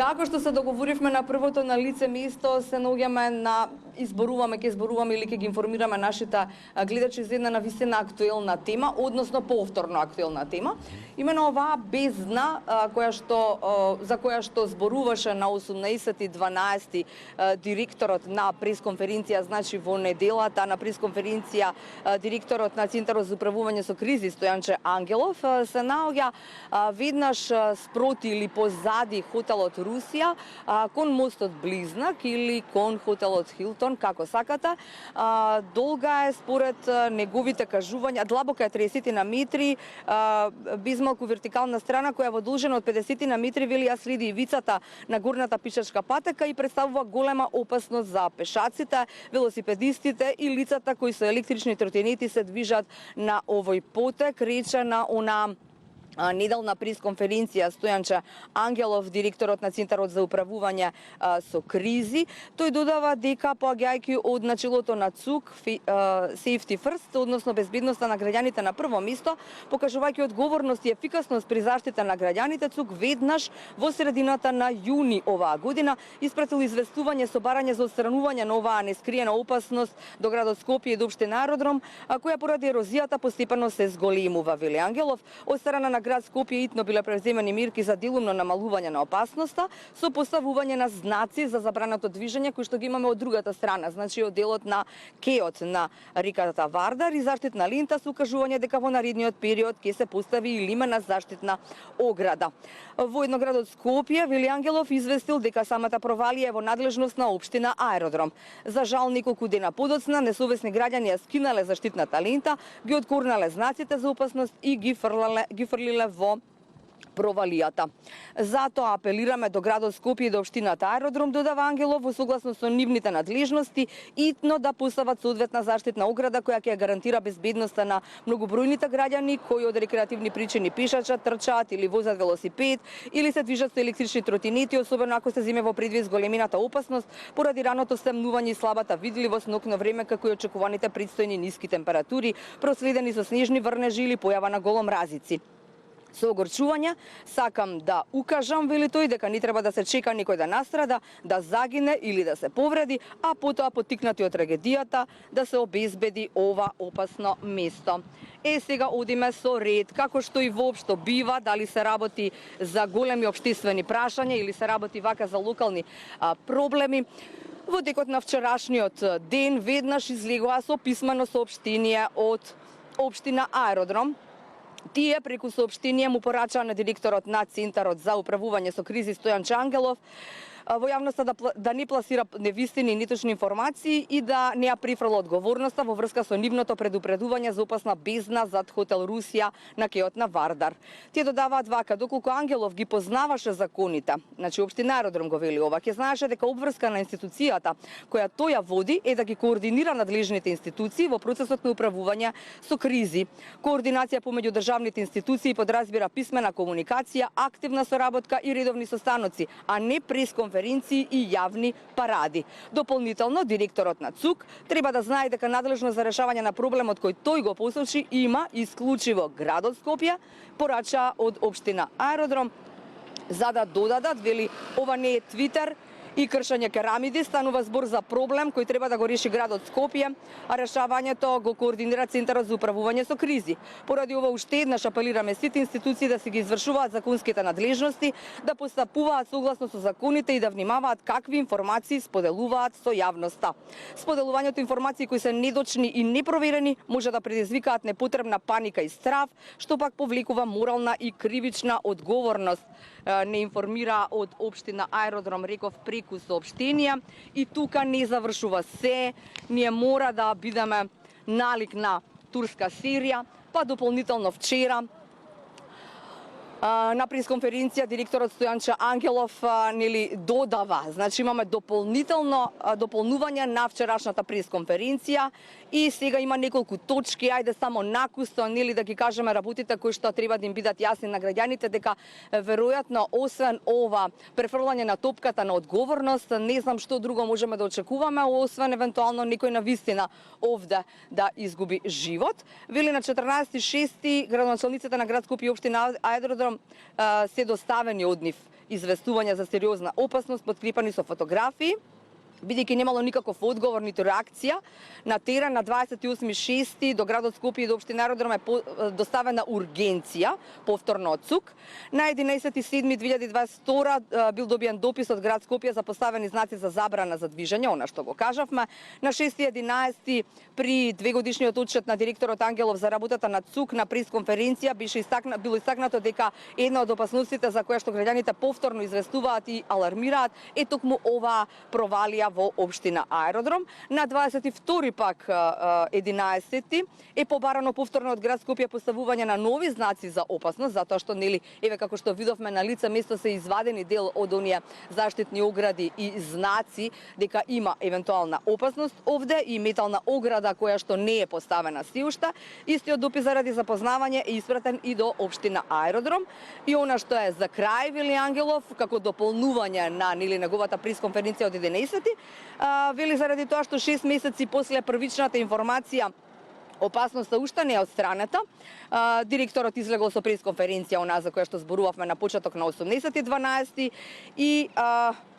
Како што се договоривме на првото на лице место, се наоѓаме на ќе изборуваме или ќе ги информираме нашите гледачи за една навистина актуелна тема, односно повторно актуелна тема. Именно оваа бездна за која што зборуваше на 18.12 директорот на пресконференција, значи во неделата на пресконференција директорот на Центарот за управување со кризи Стојанче Ангелов се наоѓа веднаш спроти или позади хотелот Русија, кон мостот Близнак или кон хотелот Хилтон, како сакате. Долга е според неговите кажувања, длабока е 30 на метри, без малку вертикална страна која во должина од 50 на метри вели ја следи ивицата на горната пишачка патека и представува голема опасност за пешаците, велосипедистите и лицата кои со електрични тротинети се движат на овој потек, рече на она неделна пресконференција Стојанче Ангелов, директорот на Центарот за управување со кризи. Тој додава дека поаѓајќи од начелото на ЦУК Safety First, односно безбедноста на граѓаните на прво место, покажувајќи одговорност и ефикасност при заштита на граѓаните, ЦУК веднаш во средината на јуни оваа година испратил известување со барање за отстранување на оваа нескриена опасност до градот Скопје и до општина Аеродром, која поради ерозијата постепено се зголемува, вели Ангелов. Од страна на град Скопје итно биле преземени мерки за делумно намалување на опасноста со поставување на знаци за забрането движење кои што ги имаме од другата страна, значи од делот на кеот на реката Вардар и заштитна лента со укажување дека во наредниот период ќе се постави и лимена заштитна ограда. Во едноградот Скопје вели Ангелов известил дека самата провалија е во надлежност на општина Аеродром. За жал неколку дена подоцна несовесни граѓани ја скинале заштитната лента, ги откорнале знаците за опасност и ги фрлиле во провалијата. Затоа апелираме до градот Скопје и до општината Аеродром, додава Ангелов, во согласно со нивните надлежности, итно да постават соодветна заштитна ограда која ќе гарантира безбедноста на многобројните граѓани кои од рекреативни причини пешачат, трчаат или возат велосипед или се движат со електрични тротинети, особено ако се земе во предвид големината опасност поради раното стемнување и слабата видливост, ноќно време како и очекуваните предстојни ниски температури, проследени со снежни врнежи или појава на голомразици. Со огорчување сакам да укажам, вели тој, дека не треба да се чека некој да настрада, да загине или да се повреди, а потоа поттикнати од трагедијата да се обезбеди ова опасно место. Сега одиме со ред, како што и воопшто бива, дали се работи за големи општествени прашања или се работи вака за локални проблеми. Во текот на вчерашниот ден веднаш излегоа со писмено соопштение од општина Аеродром. Тие преку соопштение му порачаа на директорот на Центарот за управување со кризи Стојанче Ангелов во јавноста да не пласира невистини и неточни информации и да не ја прифрла одговорноста во врска со нивното предупредување за опасна бездна зад хотел Русија на кеот на Вардар. Тие додаваат вака, доколку Ангелов ги познаваше законите, значи општина Аеродром го вели ова, ќе знаеше дека обврска на институцијата која тој ја води е да ги координира надлежните институции во процесот на управување со кризи. Координација помеѓу државните институции подразбира писмена комуникација, активна соработка и редовни состаноци, а не пресконференции и јавни паради. Дополнително, директорот на ЦУК треба да знае дека надлежно за решавање на проблемот кој тој го посочи има исклучиво градот Скопје, порача од општина Аеродром, за да додадат, вели, ова не е Твитер и кршење керамиди, станува збор за проблем кој треба да го реши градот Скопје, а решавањето го координира Центарот за управување со кризи. Поради ова уште еднаш апелираме сите институции да се ги извршуваат законските надлежности, да постапуваат согласно со законите и да внимаваат какви информации споделуваат со јавноста. Споделувањето информации кои се недочни и непроверени може да предизвикаат непотребна паника и страв, што пак повлекува морална и кривична одговорност. Не информира од општина Аеродром, реков преку соопштенија, и тука не завршува се. Ние мора да бидеме налик на турска серија, па дополнително вчера на пресконференција директорот Стојанче Ангелов нели додава, значи имаме дополнување на вчерашната пресконференција и сега има неколку точки, ајде само накусто нели да ги кажеме работите кои што треба да им бидат јасни на граѓаните, дека веројатно освен ова префрлање на топката на одговорност, не знам што друго можеме да очекуваме, освен евентуално некој на вистина овде да изгуби живот. Вели на 14.6. градоначалниците на град Скопје и општина Аеродром се доставени од нив известувања за сериозна опасност подкрепани со фотографии. Бидејќи немало никаков одговор ниту реакција на терен, на 28.6. до градот Скопје и до општина Аеродром е доставена ургенција повторно од ЦУК. На 11.7.2022 бил добиен допис од град Скопје за поставени знаци за забрана за движење, она што го кажавме. На 6.11. при двегодишниот отчет на директорот Ангелов за работата на ЦУК на пресконференција било истакнато дека една од опасностите за која што граѓаните повторно известуваат и алармираат е токму оваа провалија во општина Аеродром. На 22 пак 11 е побарано повторно од град Скопје поставување на нови знаци за опасност, затоа што нели еве како што видовме на лице место се извадени дел од оние заштитни огради и знаци дека има евентуална опасност овде и метална ограда која што не е поставена си уште. Истиот допис заради запознавање е испратен и до општина Аеродром. И она што е за крај, вели Ангелов, како дополнување на неговата пресконференција од 11, вели заради тоа што 6 месеци после првичната информација опасноста уште не е отстранета. Директорот излегол со пресконференција онаа за која што зборувавме на почеток на 18.12 и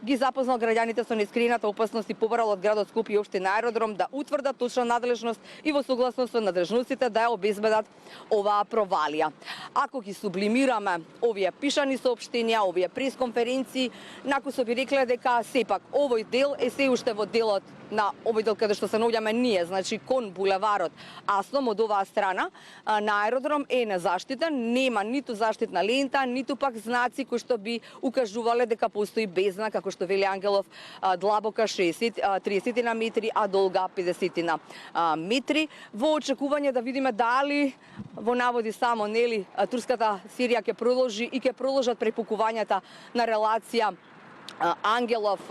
ги запознал граѓаните со неискорената опасност и побарал од градот Скопје и општина Аеродром да утврдат точна надлежност и во согласност со надлежностите да ја обезбедат оваа провалија. Ако ги сублимираме овие пишани соопштенија, овие пресконференции, накусо би рекле дека сепак овој дел е се уште во делот на овој дел каде што се наоѓаме ние, значи кон булеварот Аслом од оваа страна на Аеродром е незаштитен, нема ниту заштитна лента, ниту пак знаци кои што би укажувале дека постои бездна, како што вели Ангелов, длабока 30 на метри, а долга 50 на метри. Во очекување да видиме дали во наводи само нели турската серија ќе продолжи и ќе продолжат препукувањата на релација Ангелов,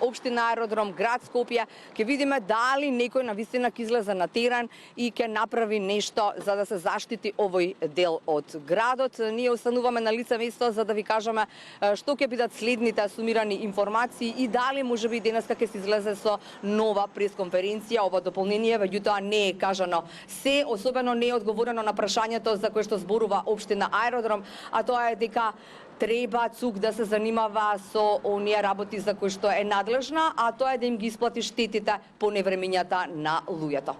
општина Аеродром, град Скопје, ќе видиме дали некој навистина ќе излезе на терен и ќе направи нешто за да се заштити овој дел од градот. Ние остануваме на лице место за да ви кажеме што ќе бидат следните сумирани информации и дали можеби денеска ќе се излезе со нова пресконференција. Ова дополнение меѓутоа не е кажано се, особено не е одговорено на прашањето за кое што зборува општина Аеродром, а тоа е дека треба ЦУК да се занимава со оние работи за кои што е надлежна, а тоа е да им ги исплати штетите по невремињата на луѓето.